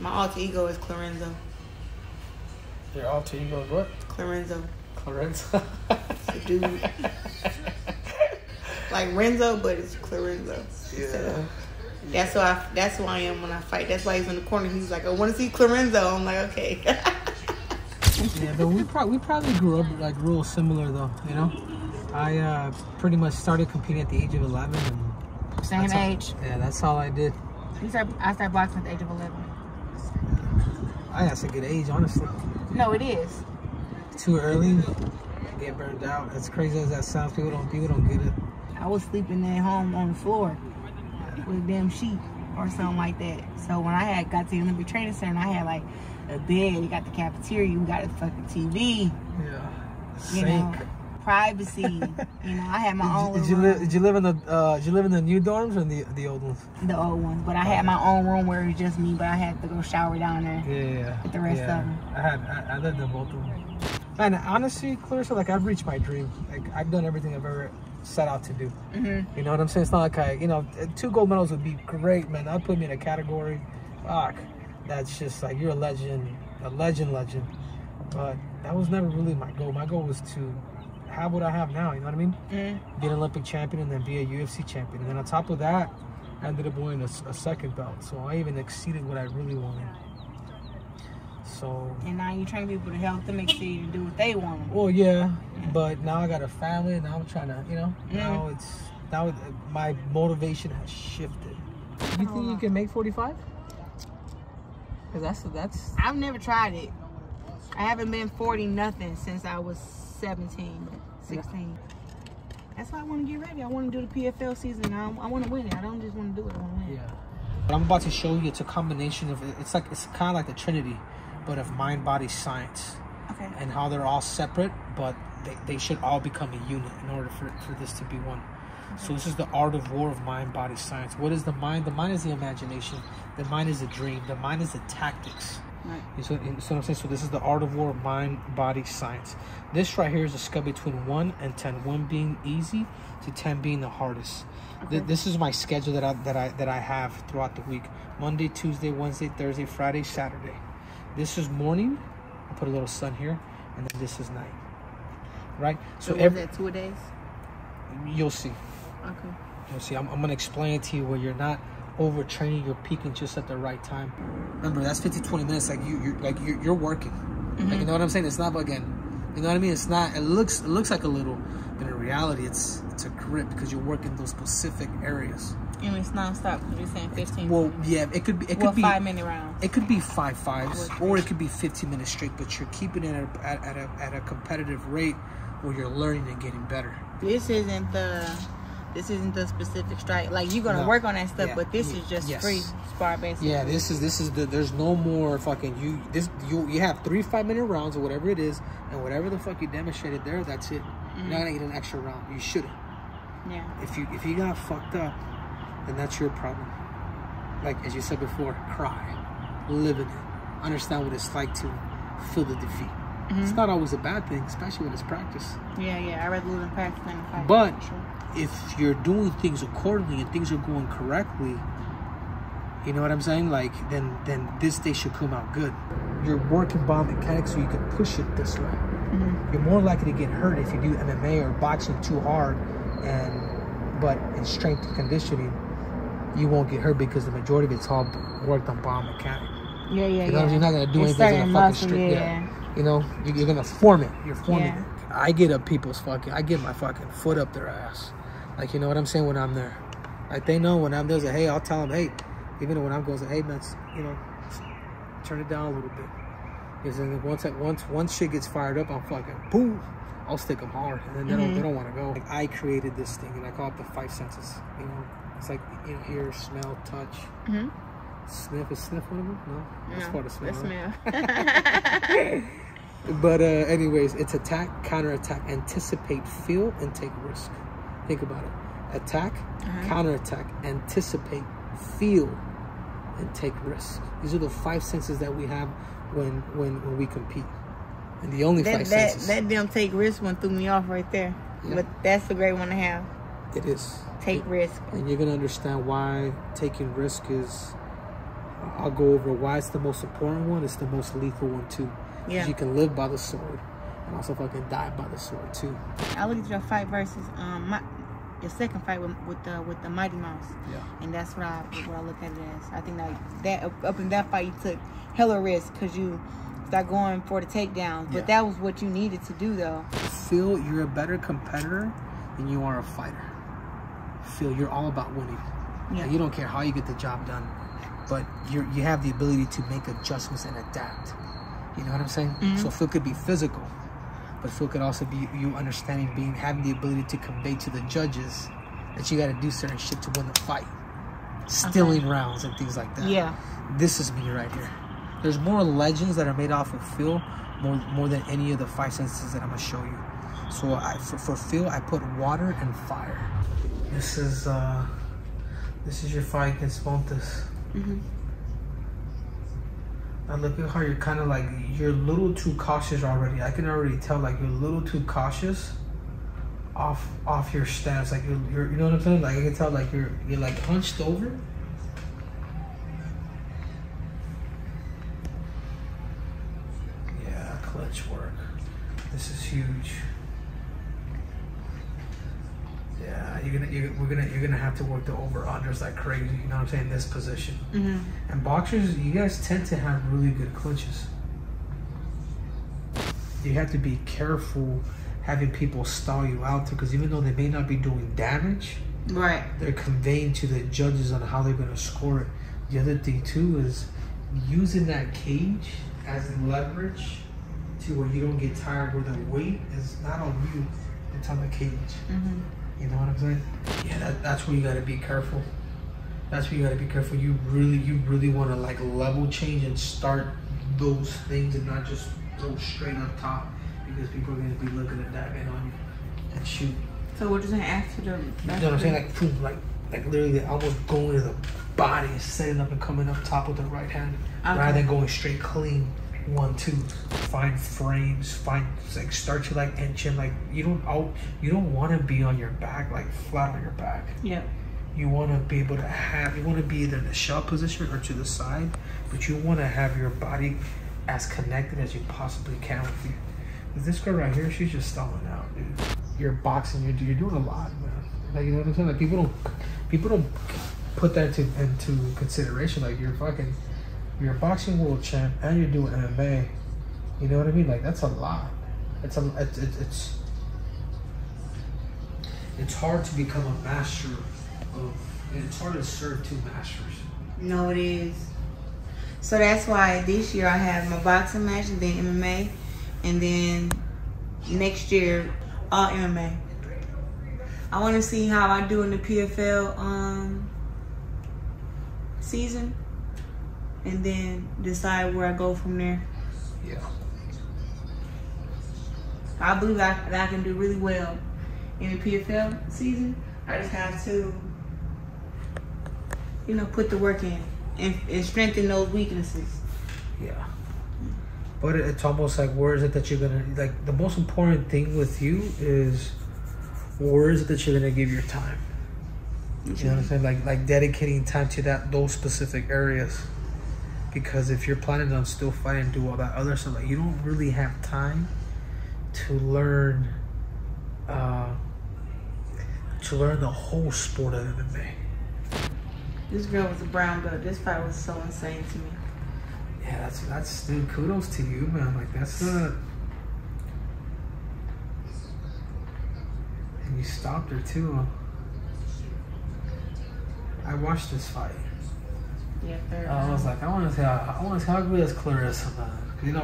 My alter ego is Claressa. Your alter ego is what? Claressa. Claressa. It's a dude. Like Renzo, but it's Claressa. Yeah. That's who I am when I fight. That's why he's in the corner. He's like, I want to see Claressa. I'm like, okay. Yeah, but we probably grew up like real similar though, you know. I pretty much started competing at the age of 11. And same age. Yeah, that's all I did. I started boxing at the age of 11. That's a good age, honestly. No, it is. Too early, get burned out. As crazy as that sounds, people don't get it. I was sleeping at home on the floor with a damn sheet or something like that. So when I got to the Olympic Training Center, I had like a bed, you got the cafeteria, you got a fucking TV. Yeah. You know, privacy. You know, I had my own. Did you live in the new dorms or the old ones? The old ones, but I had my own room where it was just me, but I had to go shower down there. Yeah. With the rest of them. I lived in both of them. And honestly, Claressa, like I've reached my dream. Like I've done everything I've ever set out to do. Mm-hmm. You know what I'm saying? It's not like 2 gold medals would be great, man. That'd put me in a category. Fuck. That's just like, you're a legend. But that was never really my goal. My goal was to have what I have now, you know what I mean? Mm-hmm. Be an Olympic champion and then be a UFC champion. And then on top of that, I ended up winning a second belt. So I even exceeded what I really wanted. So. And now you're trying to be able to help them exceed and do what they want. Well, yeah. But now I got a family. Now I'm trying to, now my motivation has shifted. You think you can make 45? Because that's. I've never tried it. I haven't been 40 nothing since I was 17, 16. Yeah. That's why I want to get ready. I want to do the PFL season. I want to win it. I don't just want to do it. I want to win. Yeah. What I'm about to show you, it's a combination of, it's kind of like the Trinity, but of mind, body, science. Okay. And how they're all separate, but they should all become a unit in order for this to be one. Okay. So this is the art of war of mind, body, science. What is the mind? The mind is the imagination. The mind is the dream. The mind is the tactics. Right. So what I'm saying? So this is the art of war of mind, body, science. This right here is a scale between 1 and 10. 1 being easy to 10 being the hardest. Okay. This is my schedule that I have throughout the week. Monday, Tuesday, Wednesday, Thursday, Friday, Saturday. This is morning. I put a little sun here, and then this is night. Right? So every 2 days? You'll see. Okay. You'll see. I'm gonna explain it to you where you're not overtraining, you're peaking just at the right time. Remember, that's 15-20 minutes. Like you're working. Mm-hmm. Like, you know what I'm saying? It's not again. You know what I mean? It's not. It looks like a little, but in reality, it's a grip because you're working those specific areas. And it's nonstop because you're saying 15. Well, yeah, it could be. It could be 5-minute rounds. It could be 5 5s, or it could be 15 minutes straight. But you're keeping it at a competitive rate where you're learning and getting better. This isn't the specific strike. Like, you're gonna work on that stuff, but this is just free spar basically. Yeah, this is there's no more fucking you have 3 5-minute rounds or whatever it is, and whatever the fuck you demonstrated there, that's it. Mm-hmm. You're not gonna get an extra round. You shouldn't. Yeah. If you got fucked up, then that's your problem. Like as you said before, cry, live in it, understand what it's like to feel the defeat. Mm-hmm. It's not always a bad thing, especially when it's practice. Yeah, I rather lose in practice than in fight. But if you're doing things accordingly and things are going correctly, you know what I'm saying? Like, then this day should come out good. You're working bomb mechanics so you can push it this way. Mm-hmm. You're more likely to get hurt if you do MMA or boxing too hard, but in strength and conditioning, you won't get hurt because the majority of it's all worked on bomb mechanic. Yeah. You're not gonna do anything in a fucking straight. Yeah. You know, you're gonna form it. You're forming it. I get I get my fucking foot up their ass. Like, you know what I'm saying, when I'm there. Like, they know when I'm there, hey, I'll tell them, hey, even when I'm going, hey, man, turn it down a little bit. Because then once shit gets fired up, I'm fucking, boom, I'll stick them hard. And then they don't want to go. Like, I created this thing, and I call it the 5 senses. You know, it's like, hear, smell, touch. Mm-hmm. Sniff. Is sniff one of them? No? That's part of smell. Smell. But anyways, it's attack, counterattack, anticipate, feel, and take risk. Think about it. Attack, counterattack, anticipate, feel, and take risks. These are the 5 senses that we have when we compete. And the only 5 senses. That damn take risk one threw me off right there. Yeah. But that's a great one to have. It is. Take risk. And you're going to understand why taking risk I'll go over why it's the most important one. It's the most lethal one too. Yeah. You can live by the sword and also fucking die by the sword too. I looked at your fight versus your second fight with the Mighty Mouse. Yeah. And that's what I look at it as. I think that up in that fight you took hella risk because you start going for the takedowns. But that was what you needed to do though. Feel you're a better competitor than you are a fighter. Feel you're all about winning. Yeah. You don't care how you get the job done, but you have the ability to make adjustments and adapt. You know what I'm saying? Mm-hmm. So Phil could be physical, but Phil could also be you understanding, having the ability to convey to the judges that you got to do certain shit to win the fight, stealing rounds and things like that. Yeah, this is me right here. There's more legends that are made off of Phil, more than any of the fight sentences that I'm gonna show you. So for Phil, I put water and fire. This is your fight against Montes. Mm-hmm. Now look at how you're kind of like, you're a little too cautious already. I can already tell like you're a little too cautious off your stance. Like you're you know what I'm saying? Like I can tell like you're like hunched over. Yeah, clutch work. This is huge. Yeah, you're gonna have to work the over-unders like crazy, you know what I'm saying, in this position. Mm-hmm. And boxers, you guys tend to have really good clinches. You have to be careful having people stall you out too, because even though they may not be doing damage, right, they're conveying to the judges on how they're gonna score it. The other thing too is using that cage as leverage to where you don't get tired, where the weight is not on you, it's on the cage. Mm-hmm. You know what I'm saying? Yeah, that's where you gotta be careful. That's where you gotta be careful. You really wanna like level change and start those things and not just go straight up top, because people are gonna be looking at that man on you and shoot. So what does it after the? You know what I'm saying? Like boom, like literally almost going to the body and setting up and coming up top with the right hand, rather than going straight clean. 1-2. Find frames. Like start to like inch in. Like you don't want to be on your back, like flat on your back. Yeah. You want to be able to have. You want to be either in the shell position or to the side, but you want to have your body as connected as you possibly can with you. This girl right here, she's just stalling out, dude. You're boxing. You're doing a lot, man. Like you know what I'm saying? Like people don't put that into consideration. Like you're a boxing world champ and you're doing MMA. You know what I mean? Like that's a lot. It's hard to become a master of. It's hard to serve two masters. No, it is. So that's why this year I have my boxing match and then MMA, and then next year all MMA. I want to see how I do in the PFL season, and then decide where I go from there. Yeah. I believe that I can do really well in the PFL season. I just have to, you know, put the work in and strengthen those weaknesses. Yeah. But it's almost like, where is it that you're gonna, like, the most important thing with you is, where is it that you're gonna give your time? You know what I'm saying? Like dedicating time to those specific areas. Because if you're planning on still fighting and do all that other stuff, like, you don't really have time to learn the whole sport of MMA. This girl was a brown belt. This fight was so insane to me. Yeah, that's dude, kudos to you, man. Like, that's not. And you stopped her too, huh? I watched this fight. Yeah, third. I was like, I want to see how good is Claressa, man. Cause, you know,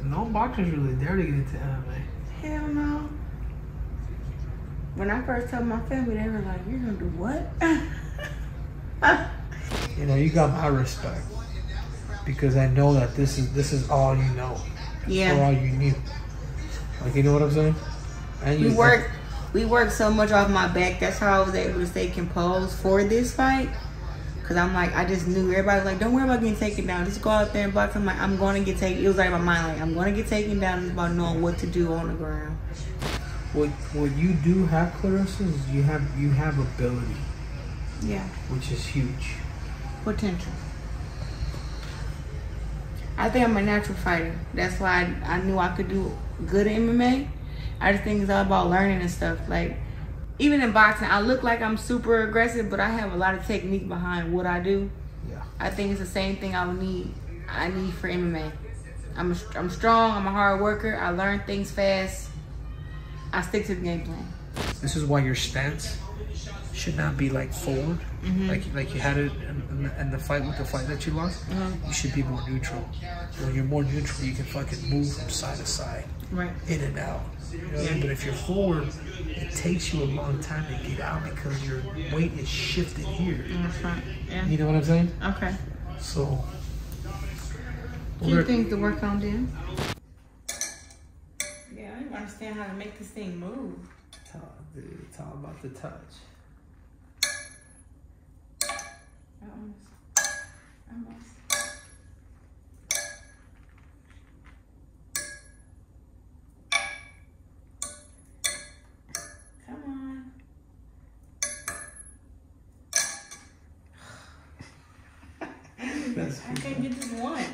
no boxers really dare to get into MMA. Hell no. When I first told my family, they were like, "You're gonna do what?" You know, you got my respect, because I know that this is all you know. Yeah. Or all you knew. Like, you know what I'm saying? And we worked so much off my back. That's how I was able to stay composed for this fight. Cause I'm like, I just knew everybody was like, don't worry about getting taken down. Just go out there and box. I'm like, I'm gonna get taken. It was like my mind, like, I'm gonna get taken down. It's about knowing what to do on the ground. What you do have, Claressa, is you have ability. Yeah. Which is huge. Potential. I think I'm a natural fighter. That's why I knew I could do good in MMA. I just think it's all about learning and stuff. Like, even in boxing, I look like I'm super aggressive, but I have a lot of technique behind what I do. Yeah. I think it's the same thing I need for MMA. I'm strong. I'm a hard worker. I learn things fast. I stick to the game plan. This is why your stance should not be like forward, like you had it in the fight that you lost. You should be more neutral. When you're more neutral, you can fucking move from side to side, right, in and out. You know what I mean? But if you're forward, it takes you a long time to get out because your weight is shifted here. Right. Yeah. You know what I'm saying? Okay. So. Few things to work on then. Yeah, I don't understand how to make this thing move. It's all about the touch. Almost. Come on. I can't get this one.